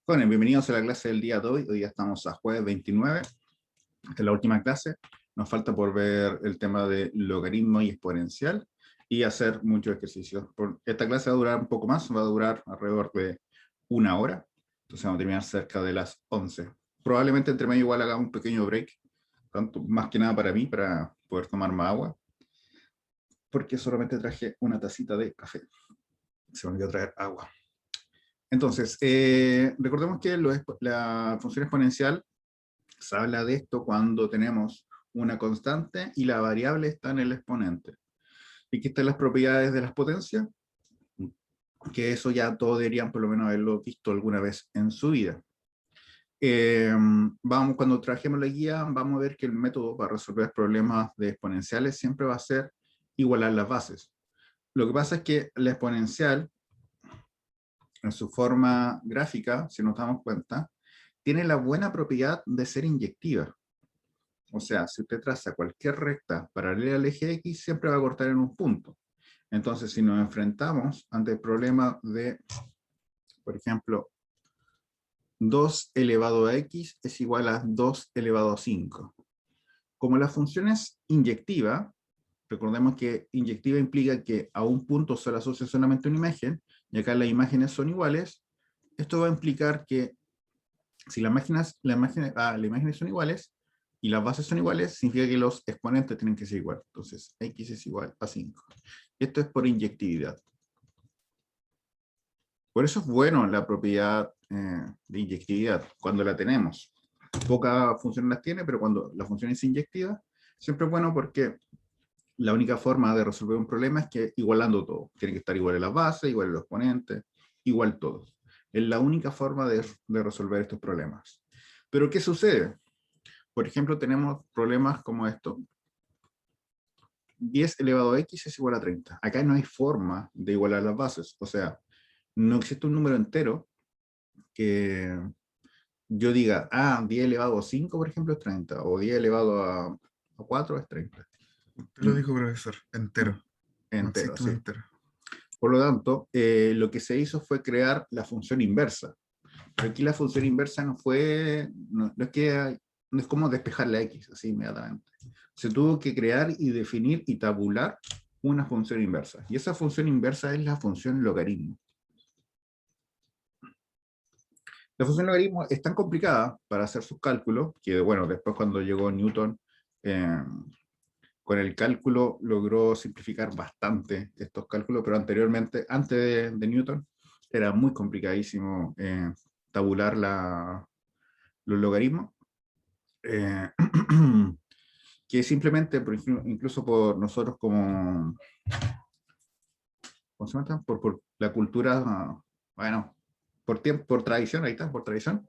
Bueno, bienvenidos a la clase del día de hoy. Hoy ya estamos a jueves 29. Esta es la última clase. Nos falta por ver el tema de logaritmo y exponencial y hacer muchos ejercicios. Esta clase va a durar un poco más, va a durar alrededor de 1 hora. Entonces vamos a terminar cerca de las 11. Probablemente entre medio igual hagamos un pequeño break, tanto más que nada para mí, para poder tomar más agua, porque solamente traje una tacita de café. Se me olvidó traer agua. Entonces, recordemos que la función exponencial se habla de esto cuando tenemos una constante y la variable está en el exponente. Y aquí están las propiedades de las potencias, que eso ya todos deberían por lo menos haberlo visto alguna vez en su vida. Cuando trabajemos la guía, vamos a ver que el método para resolver problemas de exponenciales siempre va a ser igualar las bases. Lo que pasa es que la exponencial, en su forma gráfica, si nos damos cuenta, tiene la buena propiedad de ser inyectiva. O sea, si usted traza cualquier recta paralela al eje X, siempre va a cortar en un punto. Entonces, si nos enfrentamos ante el problema de, por ejemplo, 2 elevado a X es igual a 2 elevado a 5. Como la función es inyectiva, recordemos que inyectiva implica que a un punto se le asocia solamente una imagen, y acá las imágenes son iguales. Esto va a implicar que si las imágenes son iguales y las bases son iguales, significa que los exponentes tienen que ser iguales. Entonces, X es igual a 5. Esto es por inyectividad. Por eso es bueno la propiedad de inyectividad, cuando la tenemos. Pocas funciones las tiene, pero cuando la función es inyectiva, siempre es bueno porque la única forma de resolver un problema es que igualando todo. Tienen que estar iguales las bases, iguales los exponentes, igual todos. Es la única forma de resolver estos problemas. Pero ¿qué sucede? Por ejemplo, tenemos problemas como esto. 10 elevado a X es igual a 30. Acá no hay forma de igualar las bases. O sea, no existe un número entero que yo diga, 10 elevado a 5, por ejemplo, es 30. O 10 elevado a 4 es 30. Te lo dijo, profesor, entero. No Entero, existe un sí. entero. Por lo tanto, lo que se hizo fue crear la función inversa. Pero aquí la función inversa no es como despejar la X, así inmediatamente. Se tuvo que crear y definir y tabular una función inversa. Y esa función inversa es la función logaritmo. La función logaritmo es tan complicada para hacer sus cálculos, que bueno, después cuando llegó Newton, con el cálculo logró simplificar bastante estos cálculos, pero anteriormente, antes de Newton, era muy complicadísimo tabular los logaritmos. Que simplemente, incluso por nosotros como, ¿cómo se llama? Por la cultura, bueno, por tradición, ahí está, por tradición,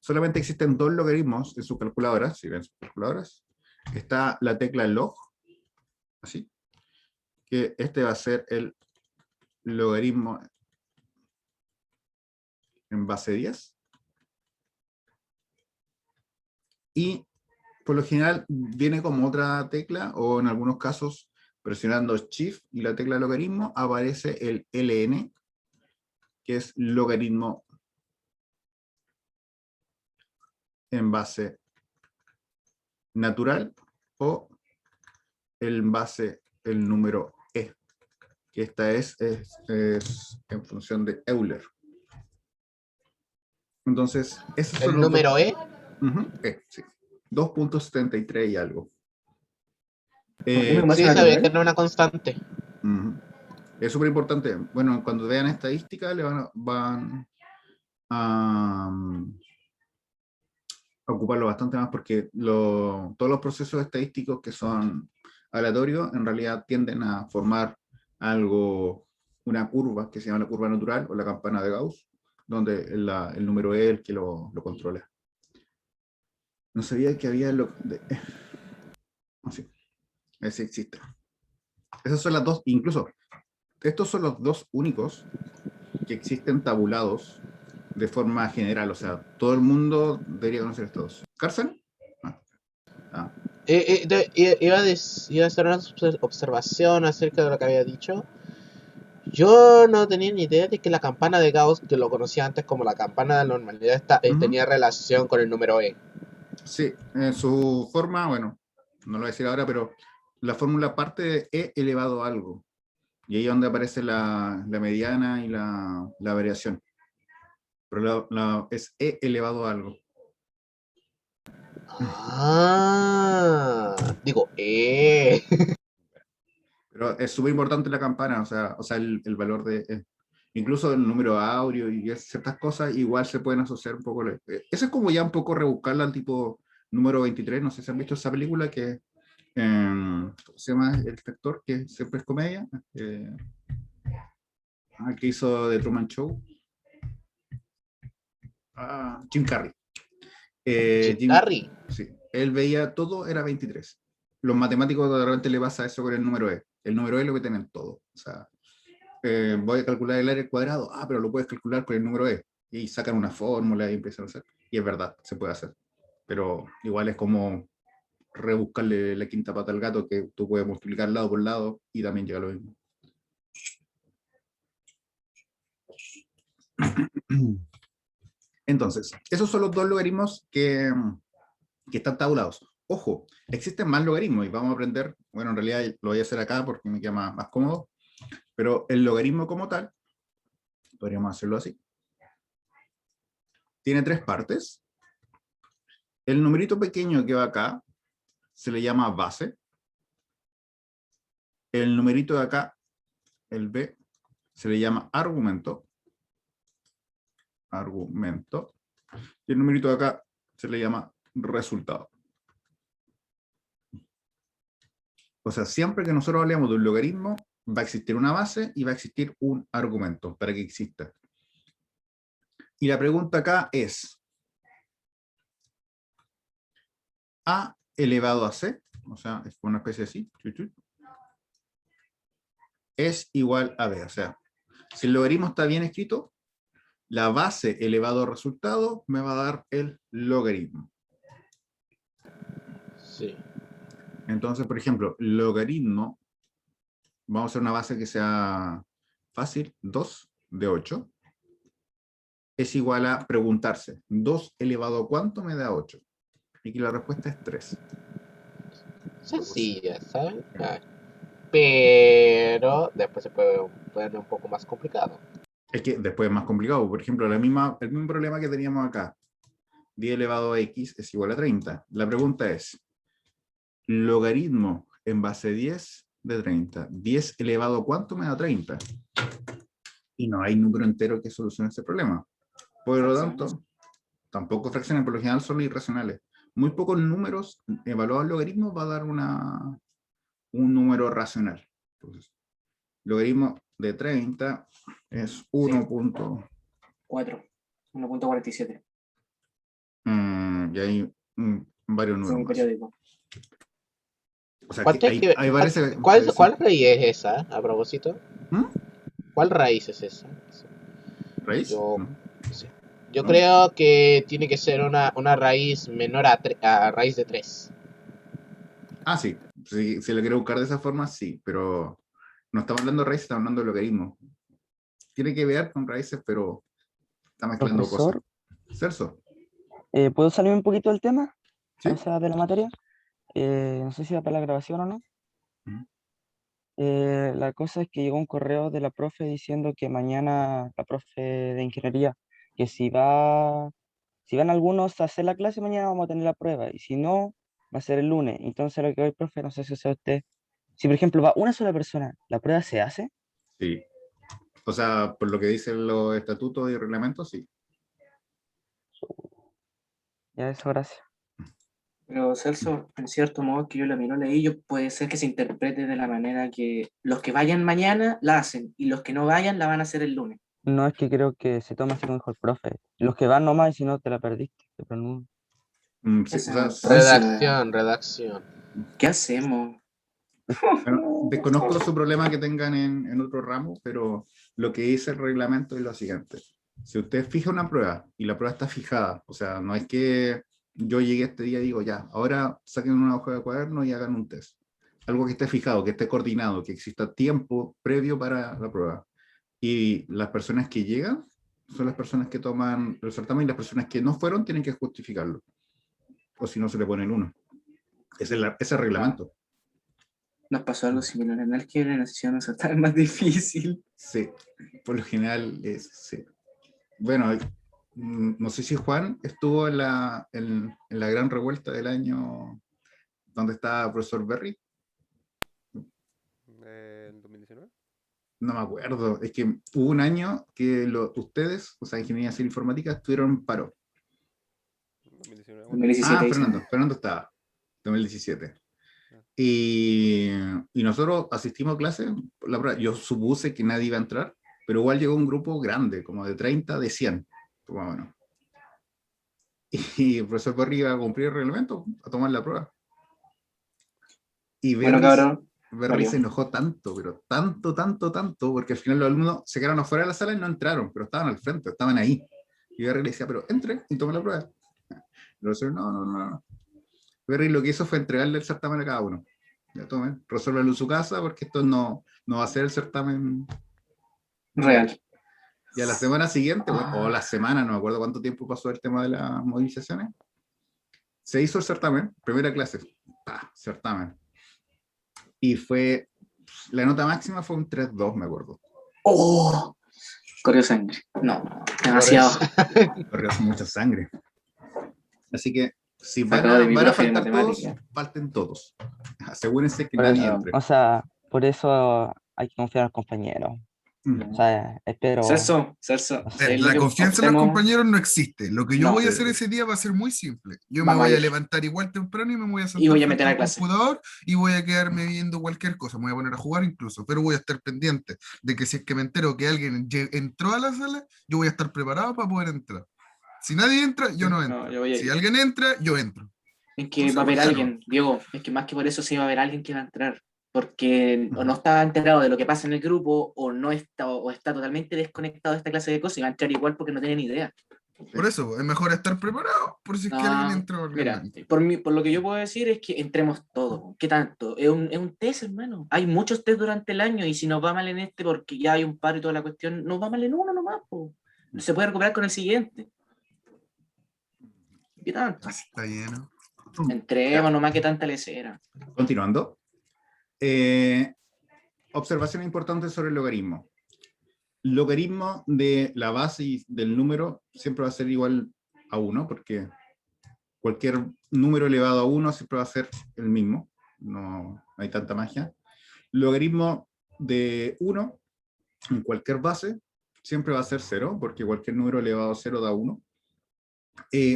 solamente existen 2 logaritmos en sus calculadoras, si ven sus calculadoras. Está la tecla log, así, que este va a ser el logaritmo en base 10. Y por lo general viene como otra tecla, o en algunos casos presionando Shift y la tecla logaritmo aparece el ln, que es logaritmo en base natural, o en base el número e, que esta es en función de Euler. Entonces, esos son ¿El los número E? Sí. 2.73 y algo. Sí, sabía que era una constante. Es súper importante. Bueno, cuando vean estadística, le van a ocuparlo bastante más, porque todos los procesos estadísticos que son aleatorios, en realidad tienden a formar una curva que se llama la curva natural o la campana de Gauss, donde el número E es el que lo controla. No sabía que había sí, ese existe. Esas son las dos, incluso, estos son los 2 únicos que existen tabulados de forma general, o sea, todo el mundo debería conocer estos. ¿Carson? Iba a hacer una observación acerca de lo que había dicho. Yo no tenía ni idea de que la campana de Gauss, que lo conocía antes como la campana de la normalidad, tenía relación con el número E. Sí, en su forma, bueno, no lo voy a decir ahora, pero la fórmula parte de E elevado a algo. Y ahí es donde aparece la mediana y la variación. Pero es E elevado a algo. Digo, E. Pero es súper importante la campana, o sea el valor de E. Incluso el número áureo y ciertas cosas igual se pueden asociar un poco. Eso es como ya un poco rebuscarla al tipo número 23. No sé si han visto esa película que ¿cómo se llama el actor que siempre es comedia? Que hizo The Truman Show. Jim Carrey. Jim Jim, Carrey. sí, él veía todo era 23. Los matemáticos de repente le pasa eso con el número E. El número E lo que tienen todo. O sea, voy a calcular el área al cuadrado, pero lo puedes calcular con el número E. Y sacan una fórmula y empiezan a hacer. Y es verdad, se puede hacer. Pero igual es como rebuscarle la quinta pata al gato, que tú puedes multiplicar lado por lado y también llega a lo mismo. Entonces, esos son los dos logaritmos que están tabulados. Ojo, existen más logaritmos y vamos a aprender, bueno, en realidad lo voy a hacer acá porque me queda más cómodo, pero el logaritmo como tal, podríamos hacerlo así. Tiene tres partes. El numerito pequeño que va acá se le llama base. El numerito de acá, el b, se le llama argumento. Argumento. Y el numerito de acá se le llama resultado. O sea, siempre que nosotros hablemos de un logaritmo, va a existir una base y va a existir un argumento para que exista. Y la pregunta acá es, a elevado a c, o sea, es una especie así, es igual a b. O sea, si el logaritmo está bien escrito, la base elevado al resultado me va a dar el logaritmo. Sí. Entonces, por ejemplo, logaritmo, vamos a hacer una base que sea fácil, 2 de 8, es igual a preguntarse, 2 elevado a ¿cuánto me da 8? Y aquí la respuesta es 3. Sencilla, ¿sabes? Pero después se puede poner un poco más complicado. Es que después es más complicado. Por ejemplo, el mismo problema que teníamos acá, 10 elevado a x es igual a 30. La pregunta es, logaritmo en base 10 de 30. 10 elevado a ¿cuánto me da 30? Y no hay número entero que solucione ese problema. Por lo tanto, tampoco fracciones, por lo general son irracionales. Muy pocos números evaluados en logaritmos va a dar un número racional. Entonces, logaritmo de 30 es 1.4. 1.47. Y hay varios números más. Periódico. O sea, que hay varias. ¿Cuál raíz es esa, a propósito? ¿Mm? ¿Cuál raíz es esa? ¿Raíz? Yo, No. sí. Yo No. creo que tiene que ser una raíz menor a raíz de 3. Sí. Si lo quiero buscar de esa forma, sí, pero no estamos hablando de raíces, estamos hablando de logaritmos. Tiene que ver con raíces, pero está mezclando cosas. Profesor, Celso. ¿puedo salirme un poquito del tema? ¿Sí? O sea, de la materia. No sé si va para la grabación o no. La cosa es que llegó un correo de la profe diciendo que mañana, la profe de ingeniería, que si van algunos a hacer la clase, mañana vamos a tener la prueba, y si no, va a ser el lunes. Entonces lo que hoy, profe, no sé si sea usted, si por ejemplo va una sola persona, ¿la prueba se hace? Sí. O sea, por lo que dicen los estatutos y reglamentos, sí. Ya, eso, gracias. Pero Celso, en cierto modo que yo la miro leí, yo puede ser que se interprete de la manera que los que vayan mañana la hacen y los que no vayan la van a hacer el lunes. No, es que creo que se toma así como dijo el profe. Los que van nomás y si no te la perdiste. Pero no. Sí, o sea, Redacción. ¿Qué hacemos? bueno, desconozco su problema que tengan en otro ramo, pero lo que dice el reglamento es lo siguiente. Si usted fija una prueba y la prueba está fijada, o sea, no es que yo llegué este día y digo, ya, ahora saquen una hoja de cuaderno y hagan un test. Algo que esté fijado, que esté coordinado, que exista tiempo previo para la prueba. Y las personas que llegan son las personas que toman el certamen, y las personas que no fueron tienen que justificarlo. O si no, se le pone el 1. Ese es el reglamento. Nos pasó algo similar en álgebra y nos hicieron un certamen más difícil. Sí, por lo general sí. Bueno, no sé si Juan estuvo en la gran revuelta del año donde estaba el profesor Berry. ¿En 2019? No me acuerdo, es que hubo un año que ustedes, o sea, Ingeniería Civil Informática, estuvieron en paro. 2019. 2017. Fernando estaba, 2017. Ah. Y nosotros asistimos a clases, yo supuse que nadie iba a entrar, pero igual llegó un grupo grande, como de 30, de 100, más o menos. Y el profesor Berry iba a cumplir el reglamento, a tomar la prueba. Y Bueno, Berry, cabrón. Berry se enojó tanto, pero tanto, porque al final los alumnos se quedaron afuera de la sala y no entraron, pero estaban al frente, estaban ahí. Y Berry le decía, pero entre y tome la prueba. El profesor, no. Berry lo que hizo fue entregarle el certamen a cada uno. Ya tomen, resuélvelo en su casa, porque esto no va a ser el certamen Real. Y a la semana siguiente, o la semana, no me acuerdo cuánto tiempo pasó el tema de las movilizaciones, se hizo el certamen, primera clase, certamen. Y la nota máxima fue un 3-2, me acuerdo. ¡Oh! Corrió sangre. No, demasiado. Corrió mucha sangre. Así que, si van Sacado de mi a profe de faltar todos, matemática. falten todos. Asegúrense que Por nadie eso, entre. o sea, por eso hay que confiar en los compañeros. O sea, espero. Celso, no sé. es lo La que confianza en los optemos. compañeros no existe. Lo que yo No. voy a hacer ese día va a ser muy simple. Yo me Vamos voy a a ir. levantar igual temprano y me voy a Y sentar voy a frente meter a al clase. computador y voy a quedarme viendo cualquier cosa. Me voy a poner a jugar incluso, pero voy a estar pendiente de que si es que me entero que alguien entró a la sala, yo voy a estar preparado para poder entrar. Si nadie entra, yo no entro. No, yo voy a Si ir. alguien entra, yo entro. Es que No sé va a por haber qué alguien, Diego, es que más que por eso sí va a haber alguien que va a entrar, porque o no está enterado de lo que pasa en el grupo, o no está, o está totalmente desconectado de esta clase de cosas y va a entrar igual porque no tiene ni idea. Por eso, es mejor estar preparado por si es que alguien No, entra o alguien no mira, entra. por lo que yo puedo decir es que entremos todos. ¿Qué tanto? Es un test, hermano. Hay muchos test durante el año y si nos va mal en este porque ya hay un paro y toda la cuestión, nos va mal en uno nomás, po. Se puede recuperar con el siguiente. ¿Qué tanto? Así está lleno. Entremos nomás, que tanta lecera. Continuando. Observación importante sobre el logaritmo. Logaritmo de la base y del número siempre va a ser igual a 1, porque cualquier número elevado a 1 siempre va a ser el mismo. No hay tanta magia. Logaritmo de 1 en cualquier base siempre va a ser 0, porque cualquier número elevado a 0 da 1.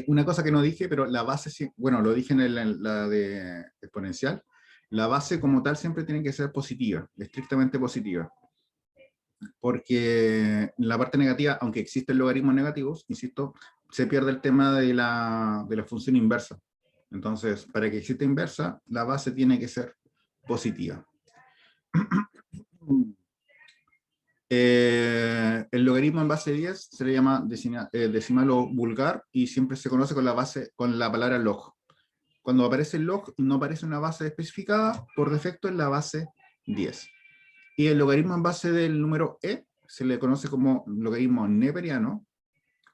Una cosa que no dije, pero la base, bueno, lo dije en la de exponencial, la base como tal siempre tiene que ser positiva, estrictamente positiva. Porque en la parte negativa, aunque existen logaritmos negativos, insisto, se pierde el tema de la función inversa. Entonces, para que exista inversa, la base tiene que ser positiva. El logaritmo en base 10 se le llama decimal o vulgar y siempre se conoce con la palabra log. Cuando aparece el log y no aparece una base especificada, por defecto es la base 10. Y el logaritmo en base del número e se le conoce como logaritmo neperiano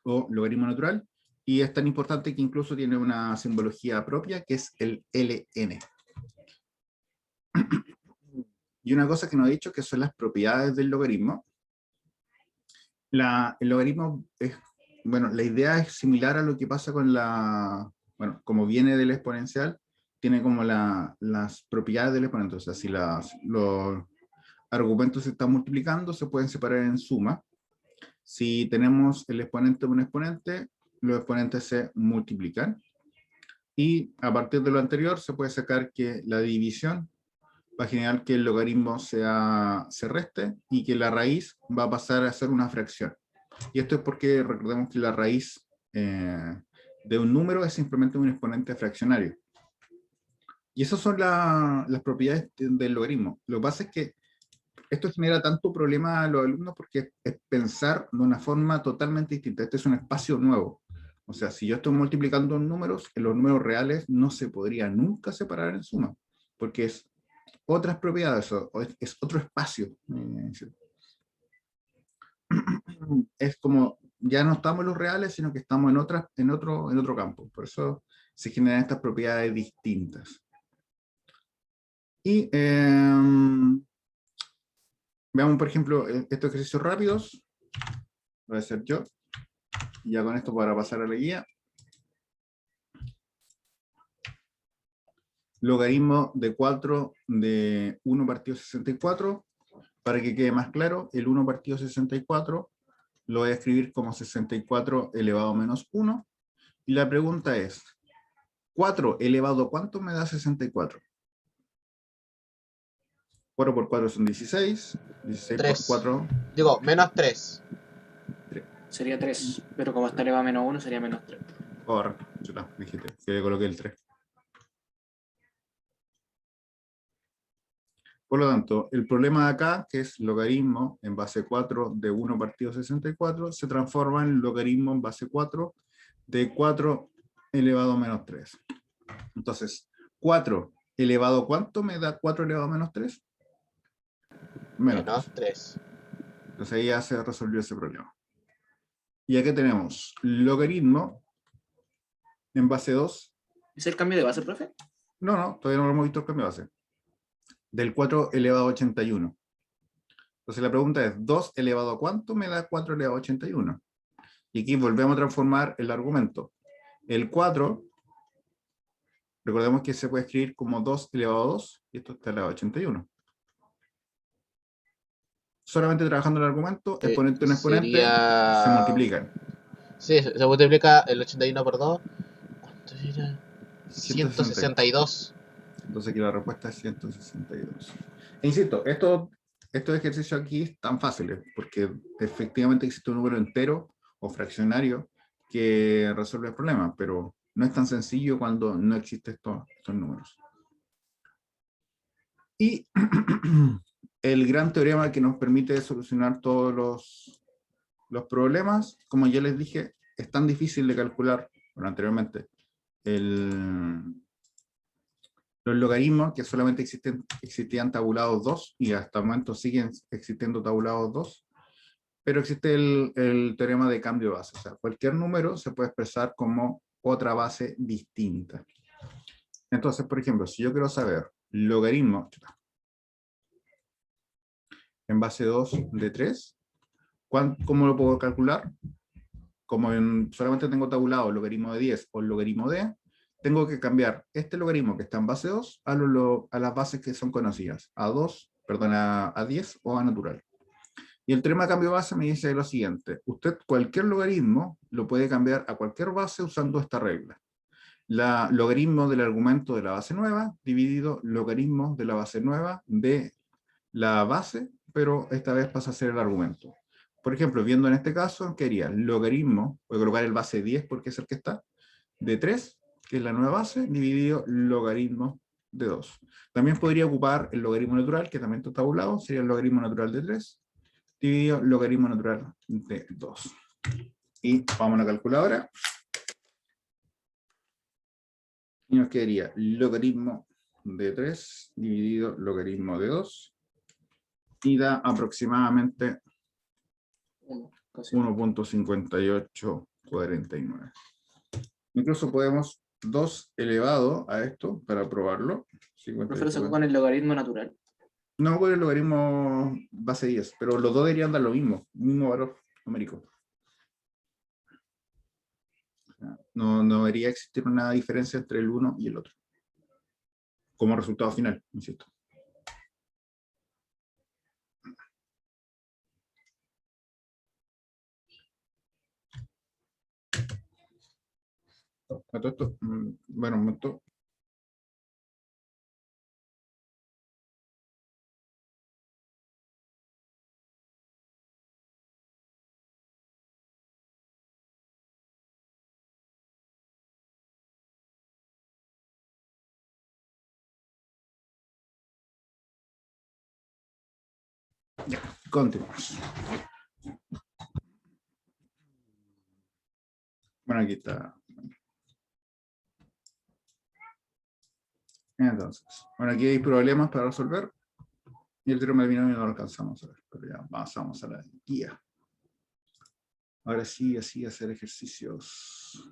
o logaritmo natural, y es tan importante que incluso tiene una simbología propia que es el ln. Y una cosa que no he dicho, que son las propiedades del logaritmo. El logaritmo es, bueno, la idea es similar a lo que pasa con bueno, como viene del exponencial, tiene como las propiedades del exponente. O sea, si los argumentos se están multiplicando, se pueden separar en suma. Si tenemos el exponente de un exponente, los exponentes se multiplican. Y a partir de lo anterior, se puede sacar que la división va a generar que el logaritmo se reste y que la raíz va a pasar a ser una fracción. Y esto es porque recordemos que la raíz de un número es simplemente un exponente fraccionario. Y esas son las propiedades del logaritmo. Lo que pasa es que esto genera tanto problema a los alumnos porque es pensar de una forma totalmente distinta. Este es un espacio nuevo. O sea, si yo estoy multiplicando números, en los números reales no se podría nunca separar en suma, porque es otras propiedades, es otro espacio. es como, ya no estamos en los reales, sino que estamos en otro campo. Por eso se generan estas propiedades distintas. Y veamos, por ejemplo, estos ejercicios rápidos. Lo voy a hacer yo. Y ya con esto para pasar a la guía. Logaritmo de 4 de 1 partido 64. Para que quede más claro, el 1 partido 64 lo voy a escribir como 64 elevado a menos 1. Y la pregunta es, 4 elevado a ¿cuánto me da 64? 4 por 4 son 16. 16 3. por 4. Digo, menos 3. Sería 3, pero como está elevado a menos 1, sería menos 3. Correcto, chuta, dijiste, que le coloqué el 3. Por lo tanto, el problema de acá, que es logaritmo en base 4 de 1 partido 64, se transforma en logaritmo en base 4 de 4 elevado a menos 3. Entonces, 4 elevado a ¿cuánto me da 4 elevado a menos 3? Menos 3. Entonces ahí ya se resolvió ese problema. Y aquí tenemos logaritmo en base 2. ¿Es el cambio de base, profe? No, todavía no hemos visto el cambio de base. Del 4 elevado a 81. Entonces la pregunta es, 2 elevado a ¿cuánto me da 4 elevado a 81? Y aquí volvemos a transformar el argumento. El 4, recordemos que se puede escribir como 2 elevado a 2, y esto está elevado a 81. Solamente trabajando el argumento, exponente y un exponente, sería... se multiplican. Sí, se multiplica el 81 por 2. ¿Cuánto era? 162. 162. Entonces aquí la respuesta es 162. E insisto, estos ejercicios aquí están fáciles, porque efectivamente existe un número entero o fraccionario que resuelve el problema, pero no es tan sencillo cuando no existen estos números. Y el gran teorema que nos permite solucionar todos los problemas, como ya les dije, es tan difícil de calcular, bueno, anteriormente, los logaritmos, que solamente existían tabulados 2, y hasta el momento siguen existiendo tabulados 2, pero existe el teorema de cambio de base. O sea, cualquier número se puede expresar como otra base distinta. Entonces, por ejemplo, si yo quiero saber logaritmo en base 2 de 3, ¿cómo lo puedo calcular? Como solamente tengo tabulado el logaritmo de 10 o el logaritmo de, tengo que cambiar este logaritmo que está en base 2 a las bases que son conocidas, a 10 o a natural. Y el teorema de cambio de base me dice lo siguiente: usted cualquier logaritmo lo puede cambiar a cualquier base usando esta regla. Logaritmo del argumento de la base nueva dividido logaritmo de la base nueva de la base, pero esta vez pasa a ser el argumento. Por ejemplo, viendo en este caso, ¿qué haría? Logaritmo, voy a colocar el base 10 porque es el que está, de 3, que es la nueva base, dividido logaritmo de 2. También podría ocupar el logaritmo natural, que también está tabulado, sería el logaritmo natural de 3, dividido logaritmo natural de 2. Y vamos a la calculadora. Y nos quedaría logaritmo de 3 dividido logaritmo de 2. Y da aproximadamente 1.5849. Incluso podemos 2 elevado a esto para probarlo. Profe, lo sacó con el logaritmo natural. No, con el logaritmo base 10, pero los dos deberían dar lo mismo valor numérico. No debería existir una diferencia entre el uno y el otro. Como resultado final, insisto. Bueno, un momento. Ya, continuamos. Bueno, aquí está. Entonces, bueno, aquí hay problemas para resolver. Y el teorema del binomio no lo alcanzamos a ver, pero ya pasamos a la guía. Ahora sí, así hacer ejercicios.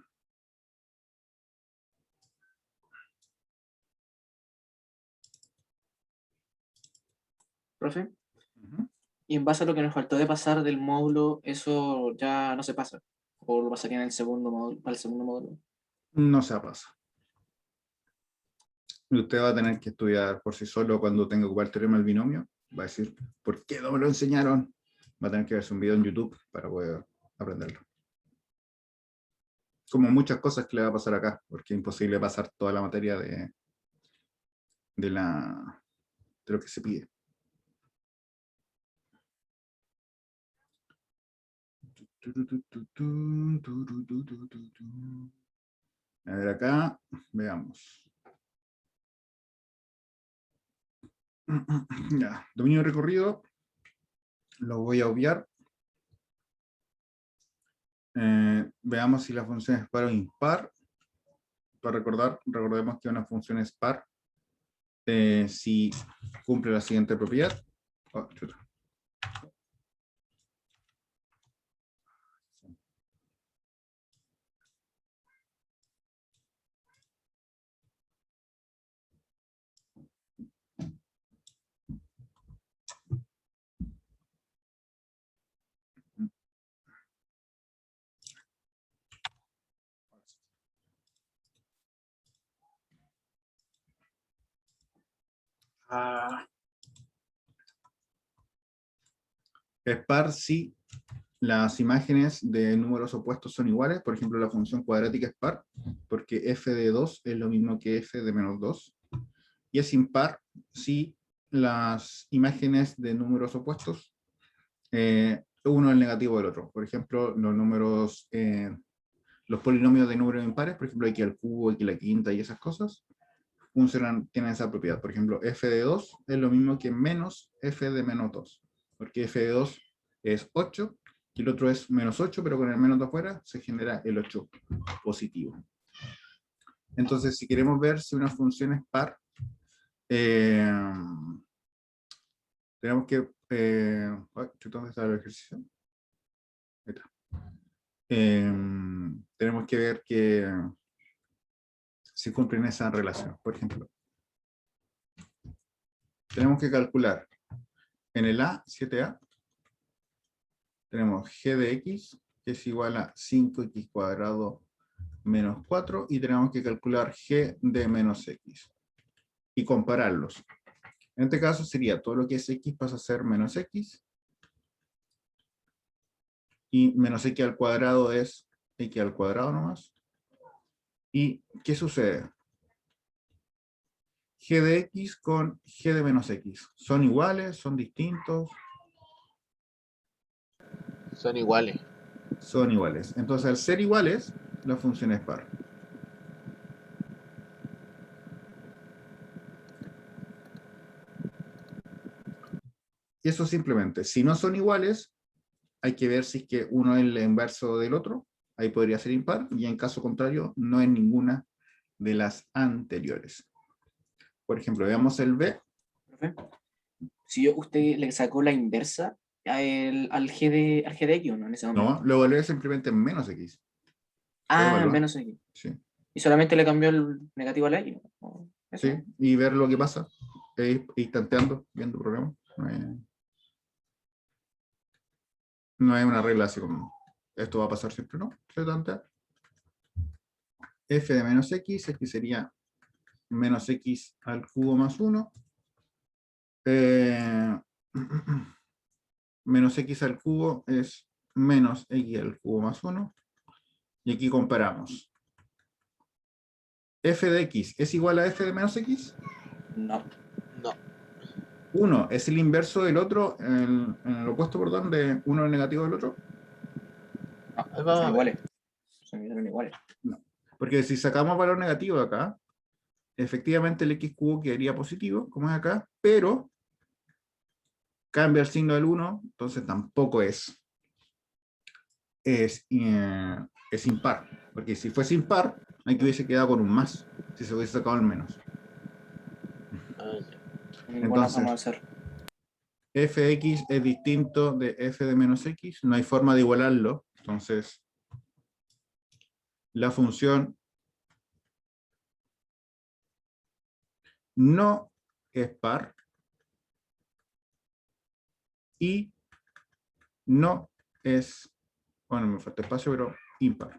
Profe. Ujú. Y en base a lo que nos faltó de pasar del módulo, eso ya no se pasa. O lo pasaría en el segundo módulo, para el segundo módulo. No se pasa. Y usted va a tener que estudiar por sí solo cuando tenga que ocupar el teorema del binomio. Va a decir, ¿por qué no me lo enseñaron? Va a tener que verse un video en YouTube para poder aprenderlo. Como muchas cosas que le va a pasar acá, porque es imposible pasar toda la materia de lo que se pide. A ver acá, veamos. Ya, dominio recorrido, lo voy a obviar. Veamos si la función es par o impar. Para recordemos que una función es par si cumple la siguiente propiedad. Oh, chuta. Es par si las imágenes de números opuestos son iguales. Por ejemplo, la función cuadrática es par, porque f de 2 es lo mismo que f de menos 2. Y es impar si las imágenes de números opuestos, uno es el negativo del otro. Por ejemplo, los polinomios de números impares, por ejemplo, x al cubo, x a la quinta y esas cosas, tienen esa propiedad. Por ejemplo, f de 2 es lo mismo que menos f de menos 2, porque f de 2 es 8, y el otro es menos 8, pero con el menos de afuera se genera el 8 positivo. Entonces, si queremos ver si una función es par, tenemos que... ¿dónde está el ejercicio? Ahí está. Tenemos que ver que si cumplen esa relación. Por ejemplo, tenemos que calcular en el A, 7A, tenemos g de x, que es igual a 5x cuadrado menos 4, y tenemos que calcular g de menos x y compararlos. En este caso sería todo lo que es x pasa a ser menos x, y menos x al cuadrado es x al cuadrado nomás. ¿Y qué sucede? G de x con g de menos x, ¿son iguales? ¿Son distintos? Son iguales. Son iguales. Entonces, al ser iguales, la función es par. Y eso simplemente, si no son iguales, hay que ver si es que uno es el inverso del otro, ahí podría ser impar, y en caso contrario, no es ninguna de las anteriores. Por ejemplo, veamos el B. Profe, si usted le sacó la inversa al G de X, ¿o no? En ese momento. No, lo evalué simplemente en menos X. Menos X. Sí, Y solamente le cambió el negativo a la X, ¿no? ¿Eso? sí, y ver lo que pasa, ir tanteando, viendo problemas. No hay una regla así como, esto va a pasar siempre, ¿no? Se tantea. F de menos X, aquí sería menos X al cubo más 1. Menos X al cubo es menos X al cubo más 1. Y aquí comparamos. F de X es igual a F de menos X. No. No. 1 es el inverso del otro, en el opuesto, perdón, de uno el negativo del otro. Ahí Son vamos a ver. iguales. Son iguales. No. Porque si sacamos valor negativo de acá, efectivamente el x cubo quedaría positivo, como es acá, pero cambia el signo del 1, entonces tampoco es impar. Porque si fuese impar, aquí hubiese quedado con un más, si se hubiese sacado el menos. Ah, ya. Ninguna forma de hacer. Fx es distinto de f de menos x, no hay forma de igualarlo, Entonces, la función no es par y no es, bueno, me falta espacio, pero impar.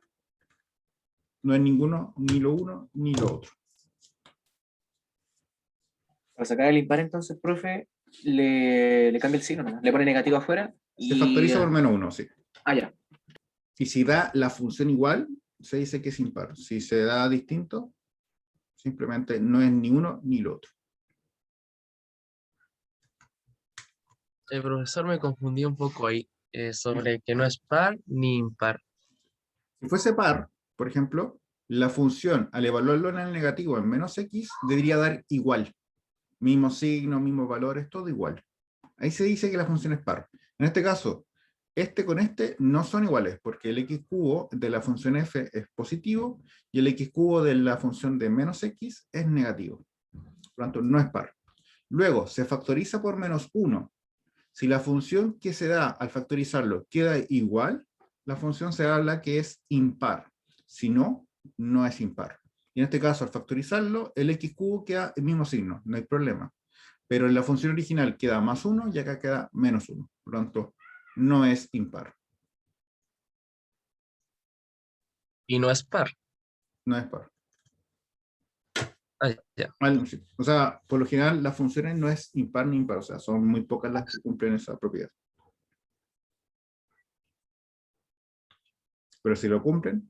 No es ninguno, ni lo uno, ni lo otro. Para sacar el impar, entonces, profe, le cambia el signo, ¿no? Le pone negativo afuera Se y... factoriza por menos uno, sí. Ah, ya. Y si da la función igual, se dice que es impar. Si se da distinto, simplemente no es ni uno ni lo otro. El profesor me confundió un poco ahí sobre que no es par ni impar. Si fuese par, por ejemplo, la función al evaluarlo en el negativo en menos x debería dar igual. Mismo signo, mismos valores, todo igual. Ahí se dice que la función es par. En este caso, este con este no son iguales, porque el x cubo de la función f es positivo y el x cubo de la función de menos x es negativo. Por lo tanto, no es par. Luego, se factoriza por menos 1. Si la función que se da al factorizarlo queda igual, la función se habla que es impar. Si no, no es impar. Y en este caso, al factorizarlo, el x cubo queda el mismo signo, no hay problema. Pero en la función original queda más 1 y acá queda menos 1. Por lo tanto, no es impar. Y no es par. No es par. Ah, ya. Sí. O sea, por lo general, las funciones no es impar ni impar. O sea, son muy pocas las que cumplen esa propiedad. Pero si lo cumplen,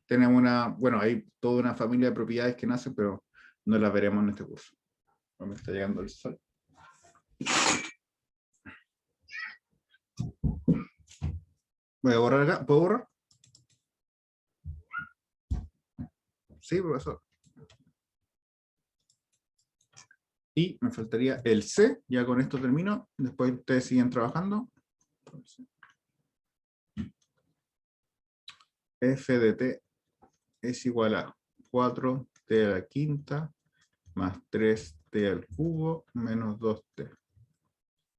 tenemos bueno, hay toda una familia de propiedades que nacen, pero no las veremos en este curso. Me está llegando el sol. Voy a borrar acá. ¿Puedo borrar? Sí, profesor. Y me faltaría el C. Ya con esto termino. Después ustedes siguen trabajando. F de t es igual a 4t a la quinta más 3t al cubo menos 2t.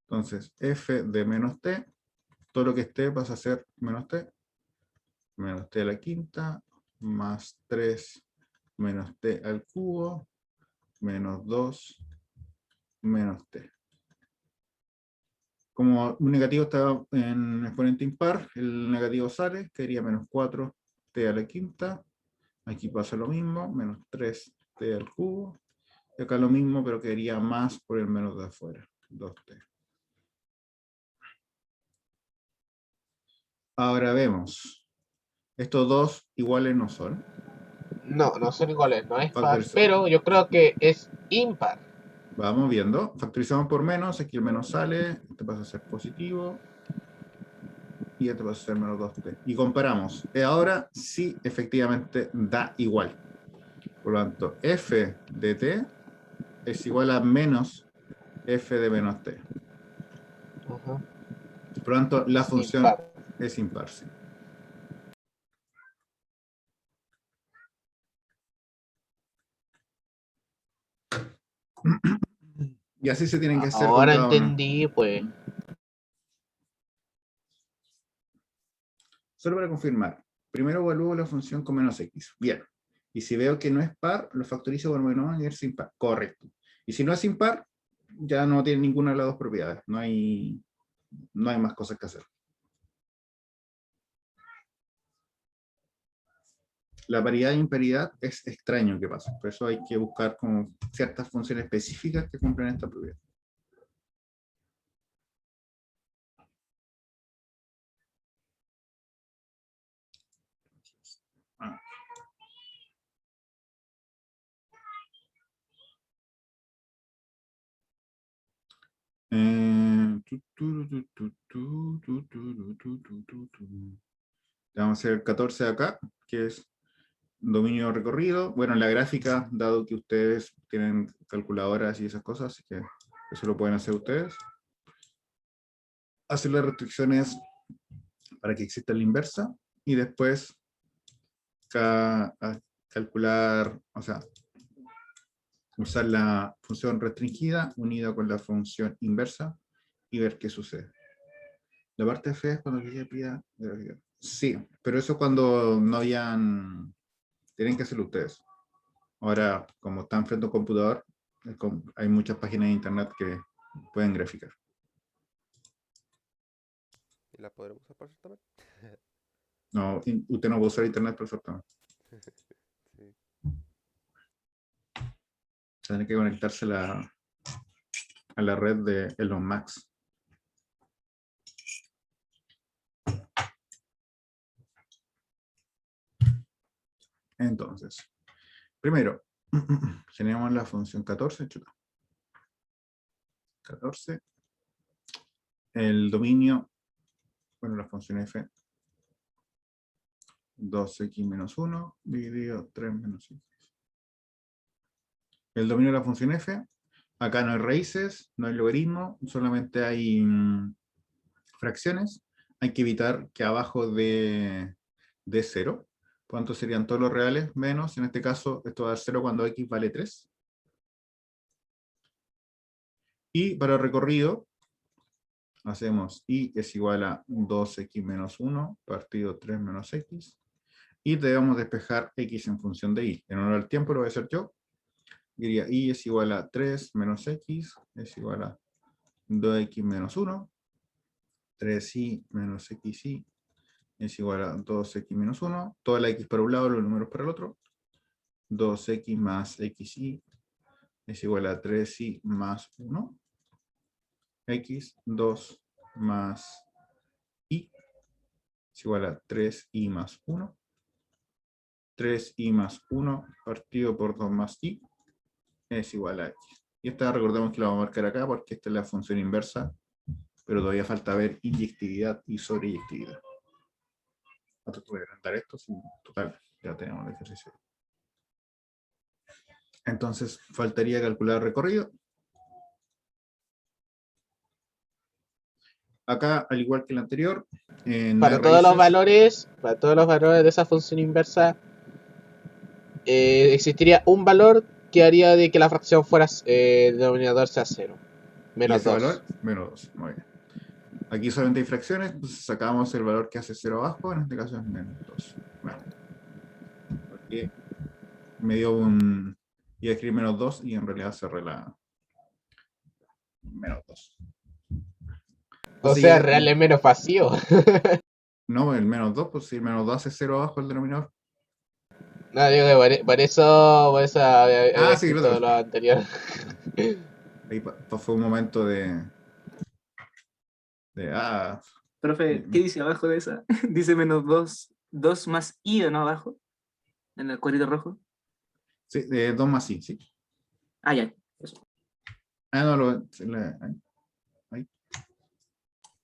Entonces, f de menos t, todo lo que esté pasa a ser menos t a la quinta más 3 menos t al cubo menos 2 menos t. Como un negativo está en exponente impar, el negativo sale, quedaría menos 4t a la quinta. Aquí pasa lo mismo, menos 3t al cubo. Y acá lo mismo, pero quedaría más por el menos de afuera, 2t. Ahora vemos, estos dos iguales no son. No, no son iguales, no es par, Factorización. pero yo creo que es impar. Vamos viendo, factorizamos por menos, aquí el menos sale, este pasa a ser positivo, y este pasa a ser menos 2t. Y comparamos, ahora sí efectivamente da igual. Por lo tanto, f de t es igual a menos f de menos t. Ajá. Por lo tanto, la Es función impar. es impar, sí. Y así se tienen que hacer con Ahora cada uno. entendí, pues. Solo para confirmar, primero evalúo la función con menos x. Bien. Y si veo que no es par, lo factorizo por menos y es impar. Correcto. Y si no es impar, ya no tiene ninguna de las dos propiedades. No hay más cosas que hacer. La paridad e imparidad es extraño que pasa. Por eso hay que buscar como ciertas funciones específicas que cumplen esta propiedad. Ah. Vamos a hacer el 14 de acá, que es dominio recorrido. Bueno, en la gráfica, dado que ustedes tienen calculadoras y esas cosas, así que eso lo pueden hacer ustedes. Hacer las restricciones para que exista la inversa y después calcular, o sea, usar la función restringida unida con la función inversa y ver qué sucede. La parte fea es cuando ella pida. Sí, pero eso cuando no habían. Tienen que hacerlo ustedes. Ahora, como están frente a un computador, hay muchas páginas de internet que pueden graficar. ¿Y la podremos usar para eso también? No, usted no puede usar internet para eso también. Sí. Tiene que conectarse a la red de Elon Musk. Entonces, primero, tenemos la función 14, 14, el dominio, bueno, la función f, 2x menos 1 dividido 3 menos x. El dominio de la función f, acá no hay raíces, no hay logaritmo, solamente hay fracciones. Hay que evitar que abajo de 0, ¿cuántos serían todos los reales? Menos, en este caso, esto va a dar 0 cuando x vale 3. Y para el recorrido, hacemos y es igual a 2x menos 1 partido 3 menos x. Y debemos despejar x en función de y. En honor al tiempo lo voy a hacer yo. Diría y es igual a 3 menos x es igual a 2x menos 1. 3y menos xy es igual a 2x menos 1. Toda la x para un lado, los números para el otro. 2x más xy es igual a 3y más 1. X, 2 más y es igual a 3y más 1. 3y más 1 partido por 2 más y es igual a x. Y esta recordemos que la vamos a marcar acá porque esta es la función inversa, pero todavía falta ver inyectividad y sobreyectividad. Voy a agrandar esto, sí, total, ya tenemos el ejercicio. Entonces, faltaría calcular el recorrido. Acá, al igual que el anterior, no Para hay todos los raíces. valores de esa función inversa, existiría un valor que haría de que la fracción fuera el denominador sea 0. Y Menos ese 2. valor, menos 2. Muy bien. Aquí solamente hay fracciones, entonces sacamos el valor que hace 0 abajo, en este caso es menos 2. Bueno, porque me dio un... Iba a escribir menos 2 y en realidad cerré la... menos 2. O sea, real es menos vacío. No, el menos 2, pues si el menos 2 hace 0 abajo el denominador. No, digo que por eso había Sí, escrito lo anterior. Ahí fue un momento de Profe, ¿qué dice abajo de esa? Dice menos 2 más i, ¿no? Abajo, en el cuadrito rojo. Sí, 2 más i, sí. Ya, eso. No,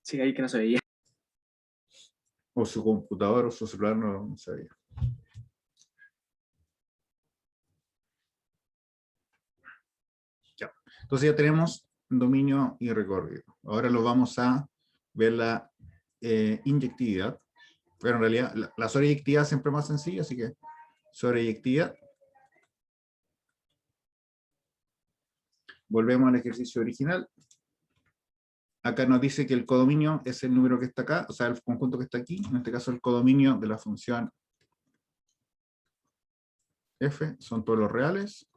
Sí, ahí que no se veía. o su computador o su celular no se veía. Ya. Entonces ya tenemos dominio y recorrido. Ahora lo vamos a ver la inyectividad. Pero en realidad la sobreyectividad siempre es más sencilla, así que sobreyectividad. Volvemos al ejercicio original. Acá nos dice que el codominio es el número que está acá, o sea, el conjunto que está aquí, en este caso el codominio de la función f son todos los reales,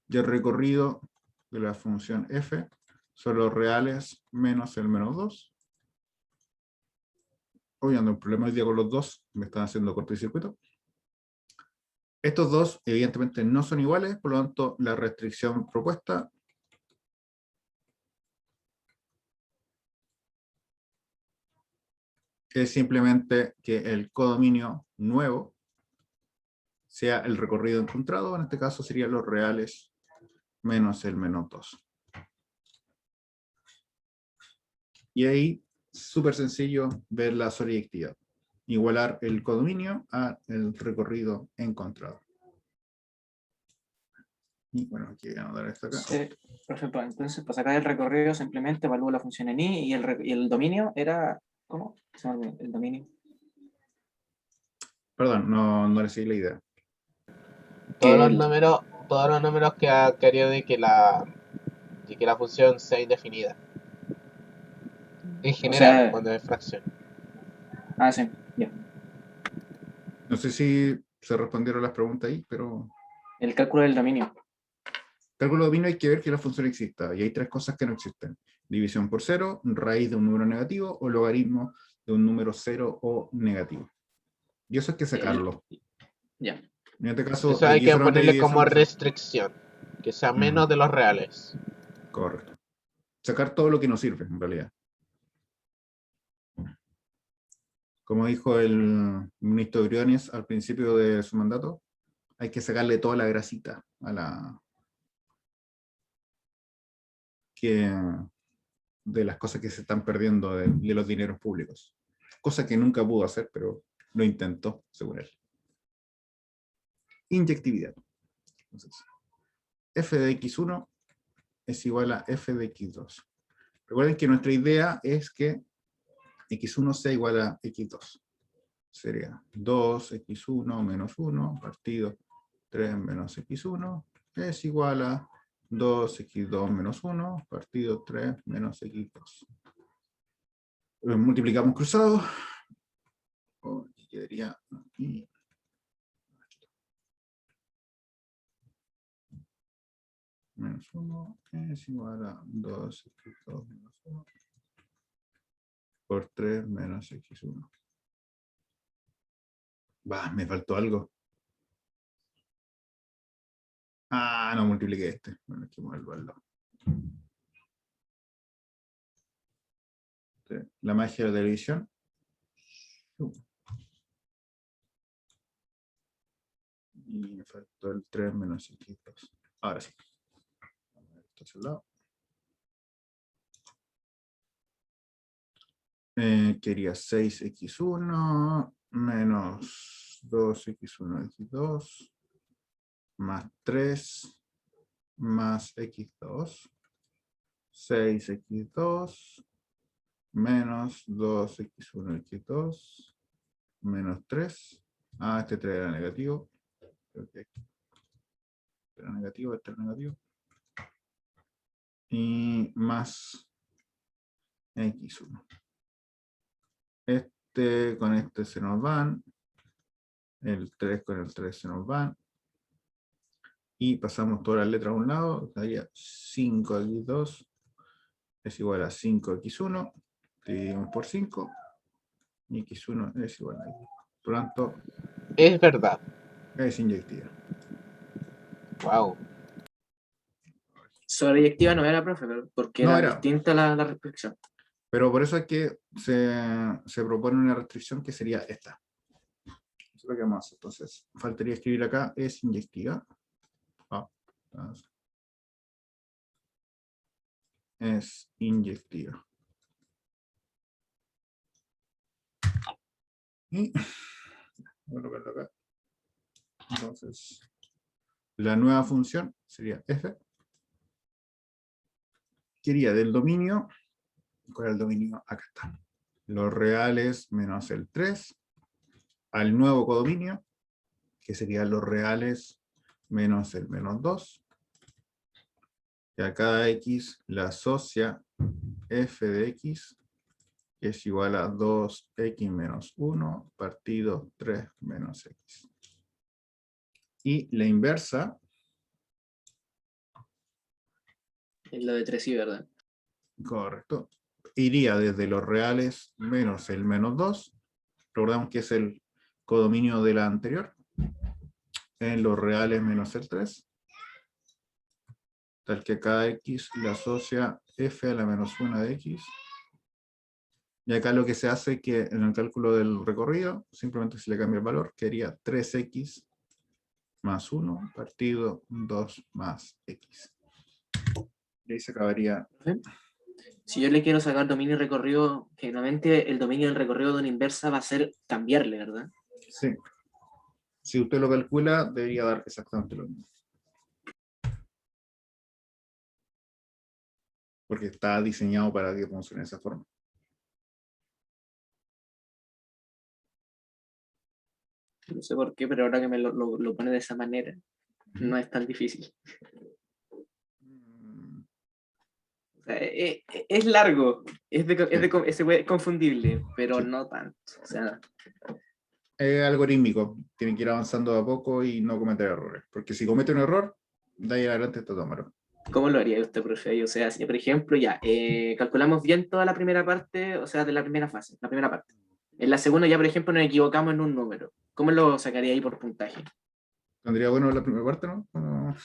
y el recorrido de la función f son los reales menos el menos 2. Hoy ando un problema hoy día con los dos, me están haciendo cortocircuito. Estos dos evidentemente no son iguales, por lo tanto la restricción propuesta es simplemente que el codominio nuevo sea el recorrido encontrado, en este caso serían los reales menos el menos 2. Y ahí, súper sencillo ver la sobreyectividad. Igualar el codominio a el recorrido encontrado. Y bueno, aquí voy a anotar esto acá. Profe, entonces, para sacar el recorrido simplemente evalúo la función en i y el dominio era... ¿Cómo? El dominio. Perdón, no le seguí la idea. Todos los números que haría de que la función sea indefinida. En O general, sea, cuando es fracción. sí, ya. No sé si se respondieron las preguntas ahí, pero El cálculo del dominio. cálculo de dominio hay que ver que la función exista, y hay tres cosas que no existen. División por cero, raíz de un número negativo, o logaritmo de un número cero o negativo. Y eso hay que sacarlo. Ya. En este caso, Eso hay aquí que solamente hay ponerle como división por cero. restricción, que sea menos de los reales. Correcto. Sacar todo lo que nos sirve, en realidad. Como dijo el ministro Briones al principio de su mandato, hay que sacarle toda la grasita a de las cosas que se están perdiendo de los dineros públicos. Cosa que nunca pudo hacer, pero lo intentó, según él. Inyectividad. Entonces, f de x1 es igual a f de x2. Recuerden que nuestra idea es que x1 sea igual a x2. Sería 2x1 menos 1 partido 3 menos x1 es igual a 2x2 menos 1 partido 3 menos x2. Multiplicamos cruzado. Y quedaría aquí. Menos 1 es igual a 2x2 menos 1 por 3 menos x1. Me faltó algo. No multipliqué este. Bueno, hay que moverlo al lado. La magia de la división. Y me faltó el 3 menos x2. Ahora sí. Esto es el lado. Quería 6x1 menos 2x1 x2 más 3 más x2. 6x2 menos 2x1 x2 menos 3. Este 3 era negativo. Okay. Este era negativo, este era negativo. Y más x1. Este con este se nos van. El 3 con el 3 se nos van. Y pasamos todas las letras a un lado. Daría 5x2 es igual a 5x1. Dividimos por 5. Y x1 es igual a x. Por lo tanto, Es verdad. es inyectiva. Wow. Sobreyectiva no era, profe, porque No era era. distinta la restricción. Pero por eso es que se propone una restricción que sería esta. Eso es lo que vamos a hacer. Entonces, faltaría escribir acá, es inyectiva. Es inyectiva. Y voy a colocarlo acá. Entonces, la nueva función sería f. Quería del dominio. ¿Cuál es el dominio? Acá está. Los reales menos el 3 al nuevo codominio, que sería los reales menos el menos 2. Y a cada x la asocia f de x, que es igual a 2x menos 1 partido 3 menos x. Y la inversa. Es lo de 3 y verdad. Correcto. Iría desde los reales menos el menos 2. Recordamos que es el codominio de la anterior. En los reales menos el 3. Tal que cada x le asocia f a la menos 1 de x. Y acá lo que se hace es que en el cálculo del recorrido, simplemente se le cambia el valor, quedaría 3x más 1 partido 2 más x. Y ahí se acabaría. Si yo le quiero sacar dominio y recorrido, generalmente el dominio del recorrido de una inversa va a ser cambiarle, ¿verdad? Sí. Si usted lo calcula, debería dar exactamente lo mismo. Porque está diseñado para que funcione de esa forma. No sé por qué, pero ahora que me lo pone de esa manera, no es tan difícil. Es largo, es confundible, pero Sí. no tanto. O sea, Es algorítmico, tienen que ir avanzando de a poco y no cometer errores, porque si comete un error, de ahí adelante está todo malo. ¿cómo lo haría usted, profe? O sea, si, por ejemplo, ya, calculamos bien toda la primera parte, o sea, de la primera fase, la primera parte. En la segunda ya, por ejemplo, nos equivocamos en un número. ¿Cómo lo sacaría ahí por puntaje? Tendría bueno la primera parte, ¿no? No,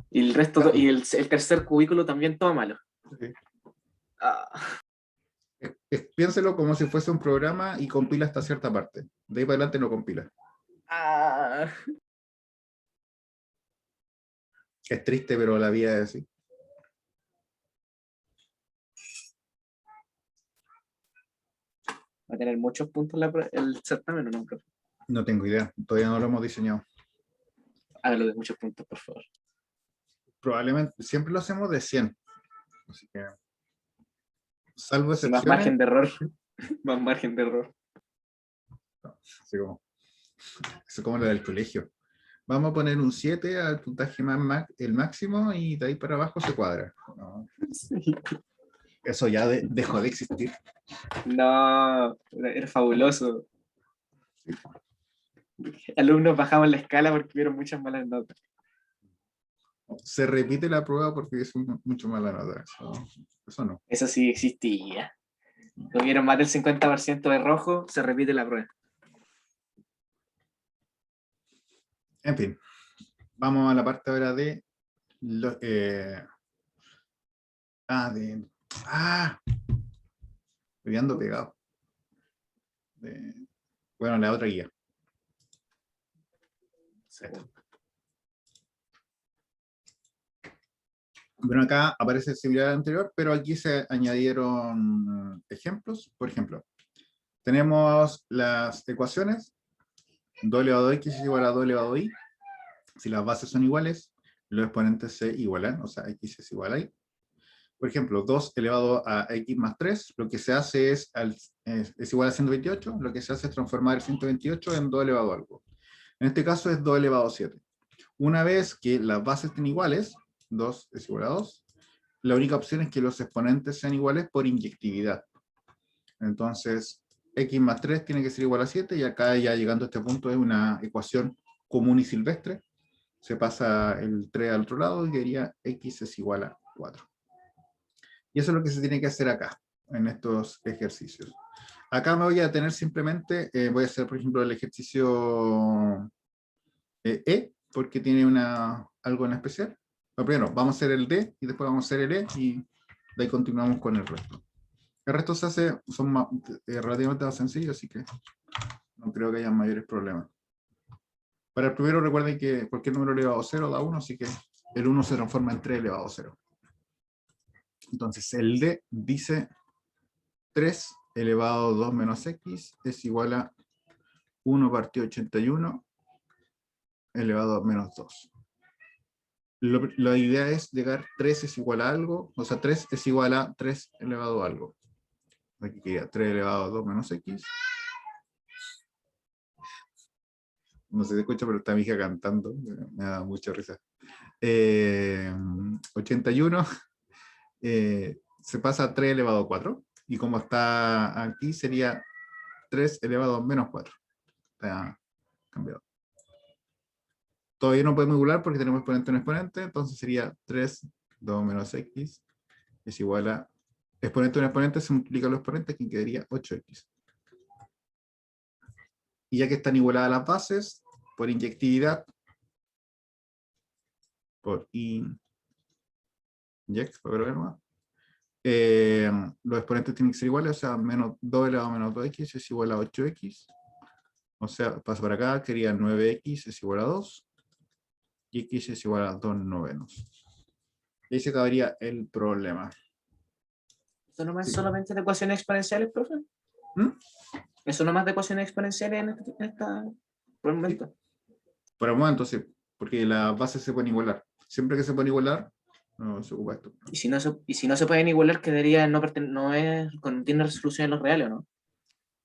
Y el resto, Claro. y el tercer cubículo también todo malo. sí. Ah, Piénselo como si fuese un programa y compila hasta cierta parte. De ahí para adelante no compila. ah. Es triste, pero la vida es así. Va a tener muchos puntos el certamen, ¿o no, profe? No tengo idea, todavía no lo hemos diseñado. Hágalo de muchos puntos, por favor. Probablemente, siempre lo hacemos de 100. Así que, salvo Si más excepciones, margen de error, más margen de error. así como, eso como lo del colegio. Vamos a poner un 7 al puntaje el máximo y de ahí para abajo se cuadra. No, Sí. eso ya dejó de existir. No, era fabuloso. Alumnos bajaban la escala porque vieron muchas malas notas. Se repite la prueba porque es mucho mala nota. Eso no. Eso sí existía. Tuvieron más del 50% de rojo, se repite la prueba. En fin, vamos a la parte ahora de estoy ando pegado. Bueno, la otra guía. Bueno, acá aparece similar al anterior, pero aquí se añadieron ejemplos. Por ejemplo, tenemos las ecuaciones. 2 elevado a x es igual a 2 elevado a y. Si las bases son iguales, los exponentes se igualan, o sea, x es igual a y. Por ejemplo, 2 elevado a x más 3, lo que se hace es igual a 128, lo que se hace es transformar el 128 en 2 elevado a algo. En este caso es 2 elevado a 7. Una vez que las bases estén iguales, 2 es igual a 2, la única opción es que los exponentes sean iguales por inyectividad. Entonces, x más 3 tiene que ser igual a 7, y acá ya llegando a este punto es una ecuación común y silvestre. Se pasa el 3 al otro lado y quedaría x es igual a 4. Y eso es lo que se tiene que hacer acá, en estos ejercicios. Acá me voy a detener simplemente, voy a hacer por ejemplo el ejercicio E, porque tiene algo en especial. Pero primero, vamos a hacer el D, y después vamos a hacer el E, y de ahí continuamos con el resto. El resto son relativamente más sencillos, así que no creo que haya mayores problemas. Para el primero recuerden que cualquier número elevado a 0 da 1, así que el 1 se transforma en 3 elevado a 0. Entonces el D dice 3 elevado a 2 menos x es igual a 1 partido 81 elevado a menos 2. La idea es llegar 3 es igual a algo, o sea 3 es igual a 3 elevado a algo. Aquí quería 3 elevado a 2 menos x. No sé si se escucha, pero está mi hija cantando, me da mucha risa. 81 se pasa a 3 elevado a 4, y como está aquí sería 3 elevado a menos 4. Está cambiado. Todavía no podemos igualar porque tenemos exponente en exponente, entonces sería 3, 2 menos x es igual a exponente en exponente, se multiplica los exponentes, que quedaría 8x. Y ya que están igualadas las bases, por inyectividad, los exponentes tienen que ser iguales, o sea, menos 2 elevado a menos 2x es igual a 8x. O sea, paso para acá, quería 9x es igual a 2. Y x es igual a 2 novenos. Y ahí se acabaría el problema. ¿Eso nomás Sí. solamente de ecuaciones exponenciales, profe? ¿Mm? ¿Eso nomás de ecuaciones exponenciales por el momento? Por el momento sí, porque las bases se pueden igualar. Siempre que se pueden igualar, no se ocupa esto. Y si no se pueden igualar, quedaría no tiene resolución en los reales, ¿o no?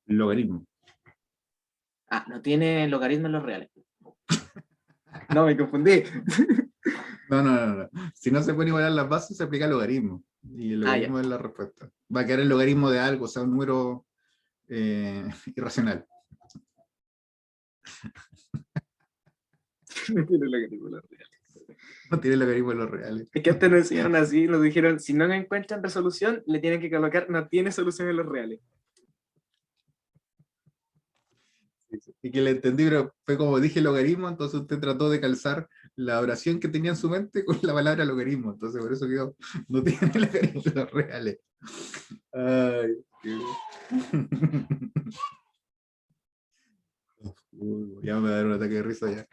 Logaritmo. Ah, no tiene logaritmo en los reales. No, me confundí. No. Si no se pueden igualar las bases, se aplica logaritmo. Y el Ah, ya. logaritmo es la respuesta. Va a quedar el logaritmo de algo, o sea, un número irracional. No tiene logaritmo los reales. No tiene el logaritmo de los reales. Es que antes nos enseñaron así, nos dijeron, si no encuentran resolución, le tienen que colocar, no tiene solución en los reales. Y que le entendí, pero fue como dije logaritmo, entonces usted trató de calzar la oración que tenía en su mente con la palabra logaritmo. Entonces por eso quedó, no tiene logaritmo de los reales. Ay, qué... ya me va a dar un ataque de risa ya.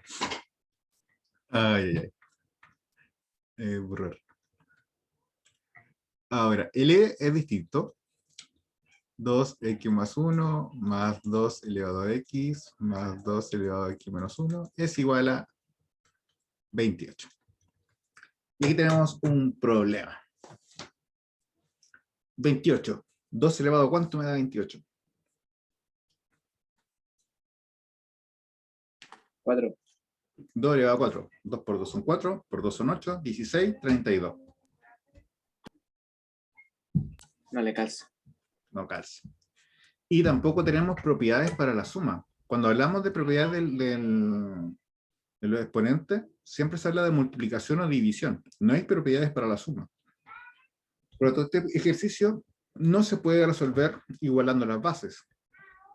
Ay, ay, ay. Borrar. Ahora, el E es distinto. 2x más 1 más 2 elevado a x más 2 elevado a x menos 1 es igual a 28. Y aquí tenemos un problema. 28. 2 elevado a ¿cuánto me da 28? 4. 2 elevado a 4. 2 por 2 son 4, por 2 son 8, 16, 32. No le calza. No calza. Y tampoco tenemos propiedades para la suma. Cuando hablamos de propiedades de los exponentes, siempre se habla de multiplicación o división. No hay propiedades para la suma. Por lo tanto, este ejercicio no se puede resolver igualando las bases.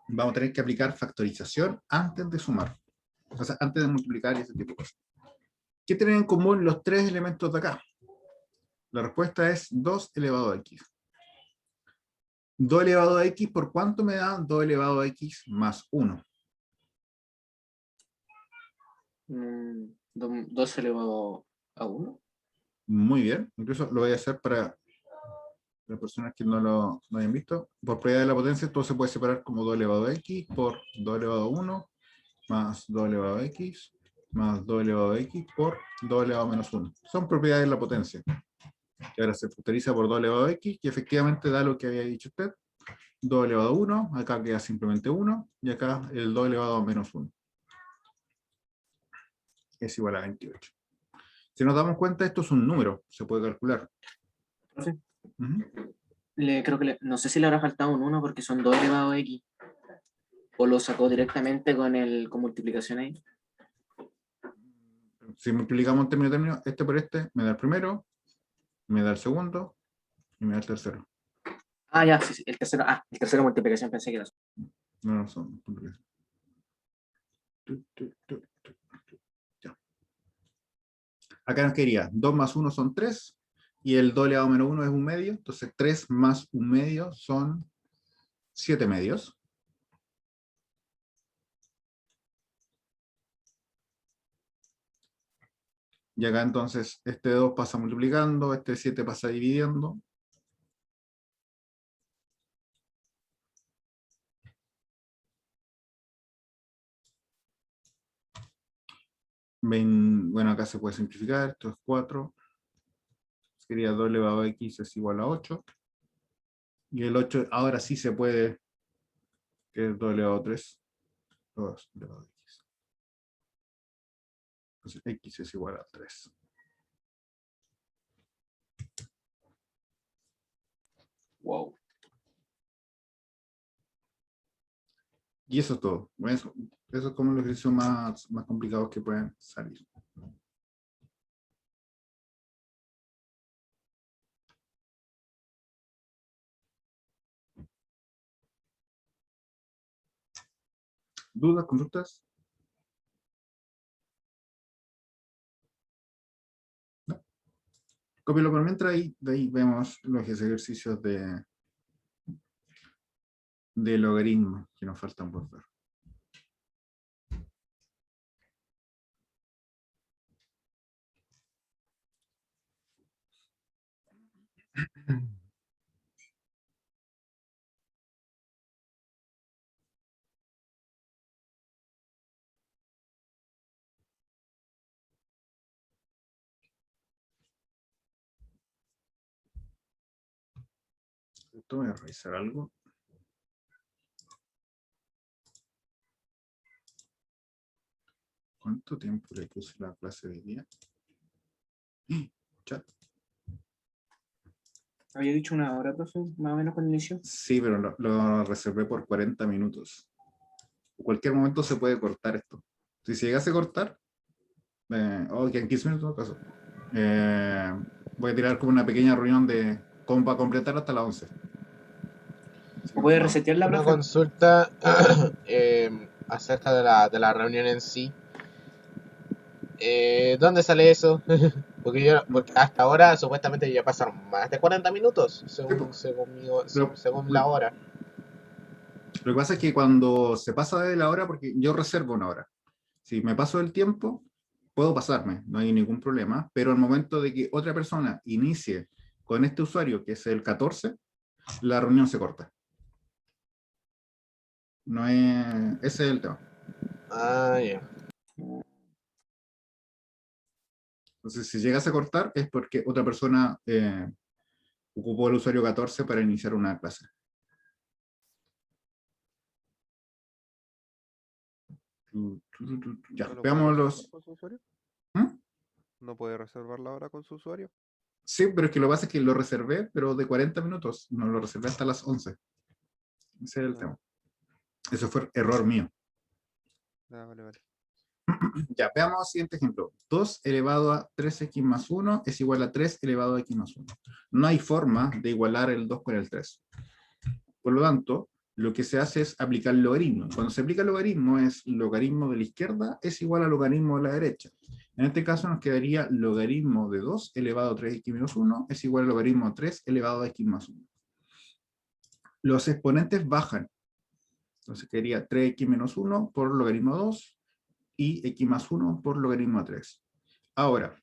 Vamos a tener que aplicar factorización antes de sumar. O sea, antes de multiplicar y ese tipo de cosas. ¿Qué tienen en común los tres elementos de acá? La respuesta es 2 elevado a x. 2 elevado a x, ¿por cuánto me da 2 elevado a x más 1? 2 elevado a 1. Muy bien. Incluso lo voy a hacer para las personas que no hayan visto. Por propiedad de la potencia, todo se puede separar como 2 elevado a x por 2 elevado a 1 más 2 elevado a x más 2 elevado a x por 2 elevado a menos 1. Son propiedades de la potencia. Que ahora se factoriza por 2 elevado a x, que efectivamente da lo que había dicho usted. 2 elevado a 1, acá queda simplemente 1, y acá el 2 elevado a menos 1. Es igual a 28. Si nos damos cuenta, esto es un número, se puede calcular. Profe, Ujú. creo que no sé si le habrá faltado un 1 porque son 2 elevado a x. O lo sacó directamente con multiplicación ahí. Si multiplicamos en término, este por este, me da el primero, me da el segundo, y me da el tercero. Ah, ya, sí, sí, el tercero. Ah, el tercero multiplicación pensé que era. No son. Ya. Acá nos quedaría 2 más 1 son 3, y el 2 elevado a menos 1 es un medio, entonces 3 más un medio son 7 medios. Y acá entonces este 2 pasa multiplicando, este 7 pasa dividiendo. Bueno, acá se puede simplificar, esto es 4. Sería 2 elevado a x es igual a 8. Y el 8 ahora sí se puede, que es 2 elevado a 3. 2 elevado a x. Entonces x es igual a 3. Wow. Y eso es todo. Eso es como los ejercicios más complicados que pueden salir. ¿Dudas, consultas? ¿No? Cópialo por mientras y de ahí vemos los ejercicios de logaritmo que nos faltan por ver. Esto voy a revisar algo. ¿Cuánto tiempo le puse la clase de hoy día? Chat. Había dicho una hora, profe, más o menos cuando inició. Sí, pero lo reservé por 40 minutos. En cualquier momento se puede cortar esto. Si se llegase a cortar, o que en 15 minutos, en todo caso, voy a tirar como una pequeña reunión de cómo para completar hasta las 11. Así que ¿O puede no. resetear la Una profe? consulta acerca de la reunión en sí. ¿Dónde sale eso? Porque hasta ahora supuestamente ya pasaron más de 40 minutos, Sí, po. según Lo, la hora. lo que pasa es que cuando se pasa de la hora, porque yo reservo una hora. Si me paso el tiempo, puedo pasarme, no hay ningún problema, pero al momento de que otra persona inicie con este usuario, que es el 14, la reunión se corta. No es, ese es el tema. Ah, ya. Entonces, si llegas a cortar, es porque otra persona ocupó el usuario 14 para iniciar una clase. Ya, ¿No lo puede veamos reservar los... con su usuario? ¿Mm? ¿No puede reservar la hora con su usuario? Sí, pero es que lo que pasa es que lo reservé, pero de 40 minutos, no lo reservé hasta las 11. Ese es el Ah, tema. Eso fue error mío. vale, vale. Ya, veamos el siguiente ejemplo. 2 elevado a 3x más 1 es igual a 3 elevado a x más 1. No hay forma de igualar el 2 con el 3. Por lo tanto, lo que se hace es aplicar el logaritmo. Cuando se aplica el logaritmo, es logaritmo de la izquierda es igual a logaritmo de la derecha. En este caso nos quedaría logaritmo de 2 elevado a 3x menos 1 es igual a logaritmo de 3 elevado a x más 1. Los exponentes bajan. Entonces quedaría 3x menos 1 por logaritmo 2 y x más 1 por logaritmo 3. Ahora,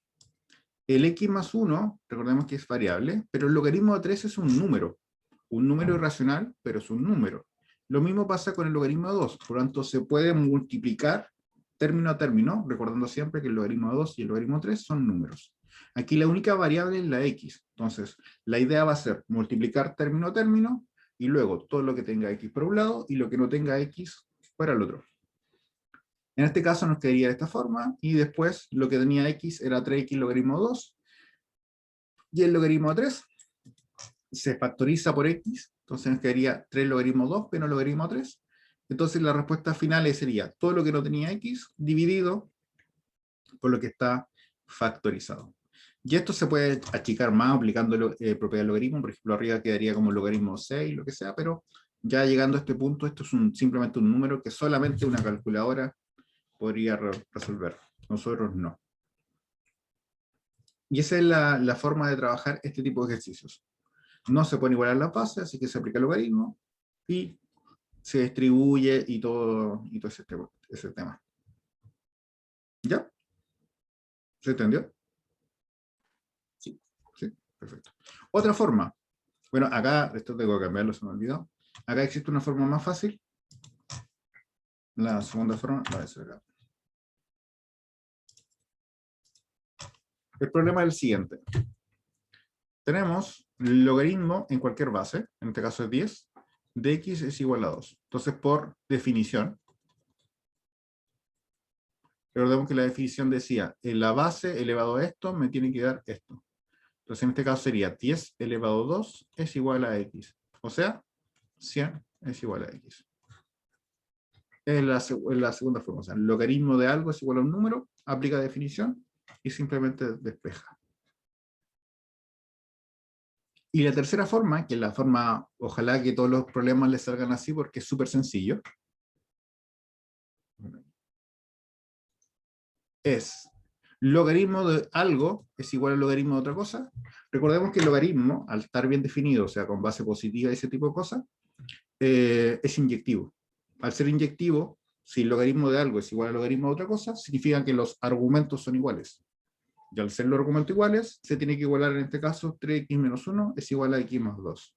el x más 1, recordemos que es variable, pero el logaritmo de 3 es un número irracional, pero es un número. Lo mismo pasa con el logaritmo de 2, por lo tanto se puede multiplicar término a término, recordando siempre que el logaritmo de 2 y el logaritmo de 3 son números. Aquí la única variable es la x, entonces la idea va a ser multiplicar término a término, y luego todo lo que tenga x por un lado, y lo que no tenga x para el otro. En este caso nos quedaría de esta forma, y después lo que tenía x era 3x logaritmo 2, y el logaritmo de 3 se factoriza por x, entonces nos quedaría 3 logaritmo 2 menos logaritmo 3. Entonces la respuesta final sería todo lo que no tenía x dividido por lo que está factorizado. Y esto se puede achicar más aplicando propiedad del logaritmo, por ejemplo, arriba quedaría como logaritmo 6, lo que sea, pero ya llegando a este punto, esto es simplemente un número que solamente una calculadora podría resolver. Nosotros no. Y esa es la forma de trabajar este tipo de ejercicios. No se pueden igualar las bases, así que se aplica el logaritmo y se distribuye y todo ese tema. ¿Ya? ¿Se entendió? Sí. Sí, perfecto. Otra forma. Bueno, acá, esto tengo que cambiarlo, se me olvidó. Acá existe una forma más fácil. La segunda forma va a ser acá. El problema es el siguiente. Tenemos el logaritmo en cualquier base, en este caso es 10, de x es igual a 2. Entonces, por definición, recordemos que la definición decía, en la base elevado a esto me tiene que dar esto. Entonces, en este caso sería 10 elevado a 2 es igual a x. O sea, 100 es igual a x. Es la segunda forma. O sea, el logaritmo de algo es igual a un número, aplica definición y simplemente despeja. Y la tercera forma, que es la forma, ojalá que todos los problemas les salgan así porque es súper sencillo, es logaritmo de algo es igual al logaritmo de otra cosa. Recordemos que el logaritmo, al estar bien definido, o sea, con base positiva y ese tipo de cosas, es inyectivo. Al ser inyectivo, si el logaritmo de algo es igual al logaritmo de otra cosa, significa que los argumentos son iguales. Y al ser los argumentos iguales, se tiene que igualar en este caso 3x menos 1 es igual a x más 2.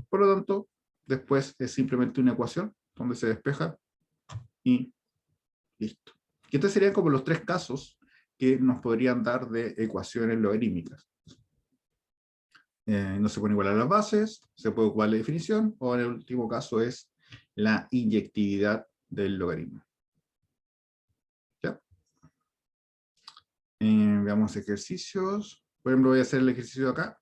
Por lo tanto, después es simplemente una ecuación donde se despeja y listo. Y estos serían como los tres casos que nos podrían dar de ecuaciones logarítmicas. No se pueden igualar las bases, se puede ocupar la definición, o en el último caso es la inyectividad del logaritmo. ¿Ya? Veamos ejercicios. Por ejemplo, voy a hacer el ejercicio acá.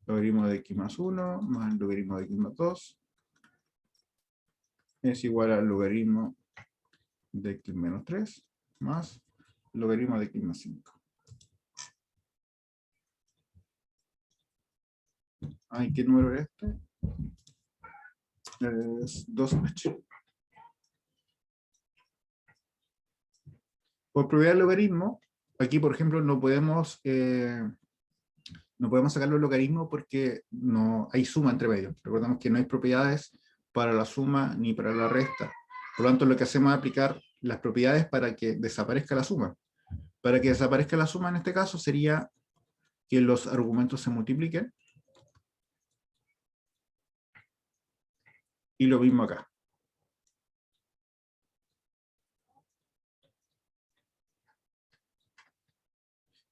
logaritmo de x más 1 más el logaritmo de x más 2 es igual al logaritmo de x menos 3 más logaritmo de x más 5. Ay, ¿qué número es este? Es 2h. Por propiedad del logaritmo, aquí por ejemplo no podemos sacar los logaritmos porque no hay suma entre medio. Recordemos que no hay propiedades para la suma ni para la resta. Por lo tanto, lo que hacemos es aplicar las propiedades para que desaparezca la suma. Para que desaparezca la suma en este caso sería que los argumentos se multipliquen. Y lo mismo acá.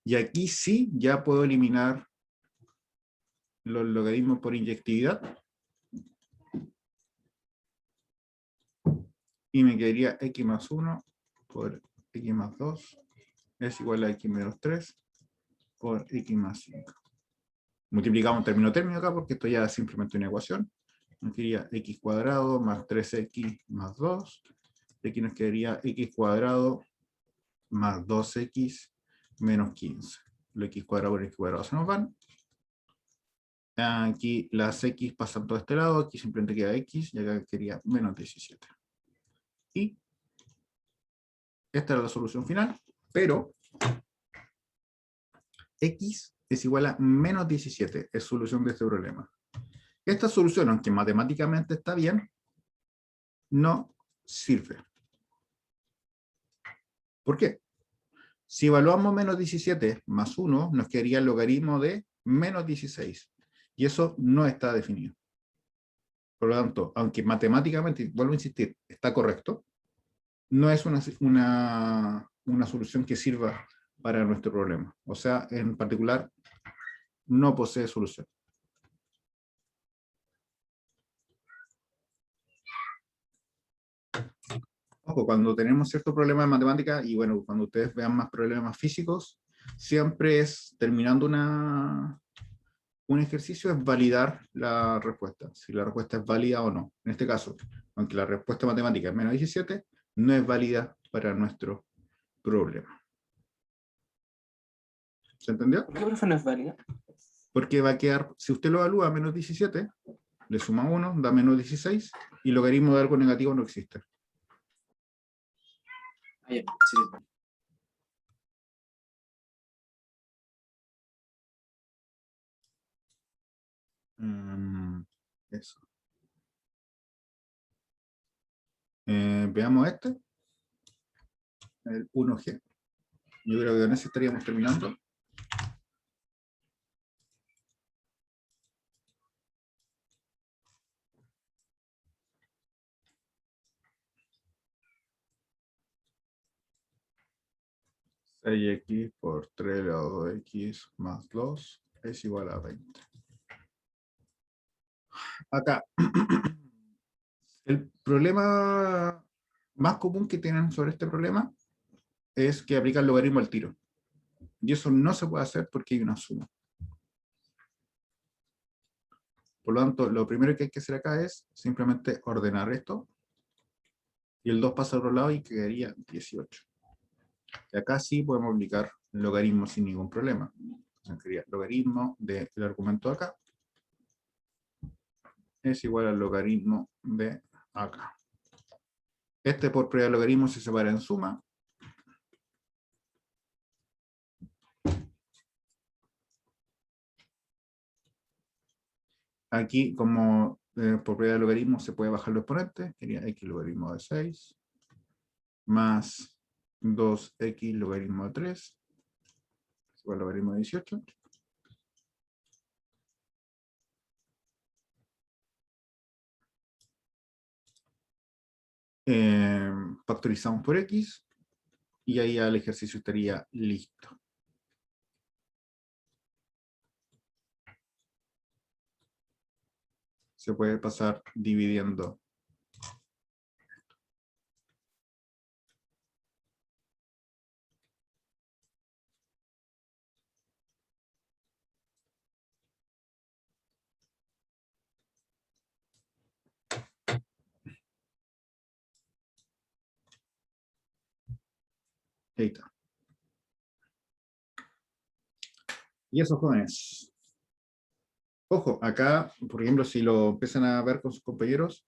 Y aquí sí ya puedo eliminar los logaritmos por inyectividad. Y me quedaría x más 1 por x más 2 es igual a x menos 3 por x más 5. Multiplicamos término término acá porque esto ya es simplemente una ecuación. Nos quedaría x cuadrado más 3x más 2. Y aquí nos quedaría x cuadrado más 2x menos 15. Lo x cuadrado por x cuadrado se nos van. Aquí las x pasan todo este lado, aquí simplemente queda x, y acá quedaría menos 17. Y esta es la solución final, pero x es igual a menos 17, es solución de este problema. Esta solución, aunque matemáticamente está bien, no sirve. ¿Por qué? Si evaluamos menos 17 más 1, nos quedaría el logaritmo de menos 16. Y eso no está definido. Por lo tanto, aunque matemáticamente, vuelvo a insistir, está correcto, no es una solución que sirva para nuestro problema. O sea, en particular, no posee solución. Ojo, cuando tenemos cierto problema de matemática, y bueno, cuando ustedes vean más problemas físicos, siempre es, terminando un ejercicio, es validar la respuesta, si la respuesta es válida o no. En este caso, aunque la respuesta matemática es menos 17, no es válida para nuestro problema. ¿Se entendió? ¿Por qué, profe, no es válida? Porque va a quedar, si usted lo evalúa a menos 17, le suma 1, da menos 16, y logaritmo de algo negativo no existe. Ah, ya, sí. Eso. Veamos este, el 1G. Yo creo que con ese estaríamos terminando. X por 3 elevado a x más 2 es igual a 20. Acá, el problema más común que tienen sobre este problema es que aplican el logaritmo al tiro. Y eso no se puede hacer porque hay una suma. Por lo tanto, lo primero que hay que hacer acá es simplemente ordenar esto. Y el 2 pasa al otro lado y quedaría 18. Y acá sí podemos aplicar el logaritmo sin ningún problema. Entonces sería logaritmo del argumento de acá es igual al logaritmo de acá. Este por propiedad de logaritmo se separa en suma. Aquí, como por propiedad de logaritmo se puede bajar los exponentes, sería x logaritmo de 6 más 2x logaritmo de 3 es igual al logaritmo de 18. Factorizamos por x y ahí ya el ejercicio estaría listo. Se puede pasar dividiendo. Ahí está. Y eso, jóvenes. Ojo, acá, por ejemplo, si lo empiezan a ver con sus compañeros,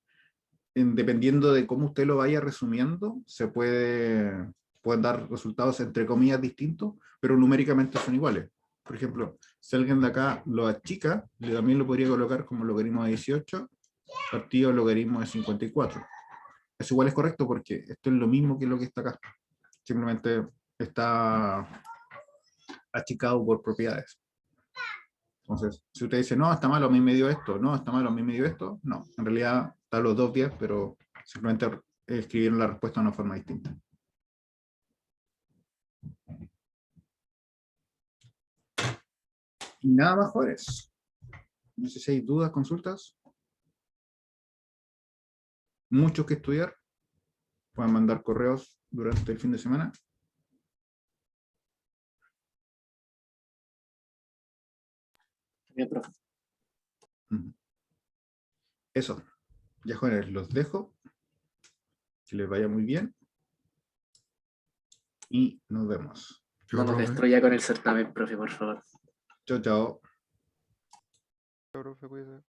dependiendo de cómo usted lo vaya resumiendo, pueden dar resultados entre comillas distintos, pero numéricamente son iguales. Por ejemplo, si alguien de acá lo achica, también lo podría colocar como logaritmo de 18, partido logaritmo de 54. Eso igual es correcto porque esto es lo mismo que lo que está acá. Simplemente está achicado por propiedades. Entonces, si usted dice, no, está malo, a mí me dio esto, no, está malo, a mí me dio esto, no, en realidad están los dos 10, pero simplemente escribieron la respuesta de una forma distinta. Y nada más, jóvenes. No sé si hay dudas, consultas. Mucho que estudiar. Pueden mandar correos durante el fin de semana. Bien, profe. Eso. Ya, jóvenes, los dejo. Que les vaya muy bien. Y nos vemos. No nos destruya con el certamen, profe, por favor. Chao, chao. Chao, profe, cuídese.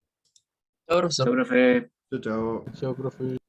Chao, profesor. Chao, profe. Chao, chao. Chao, profe.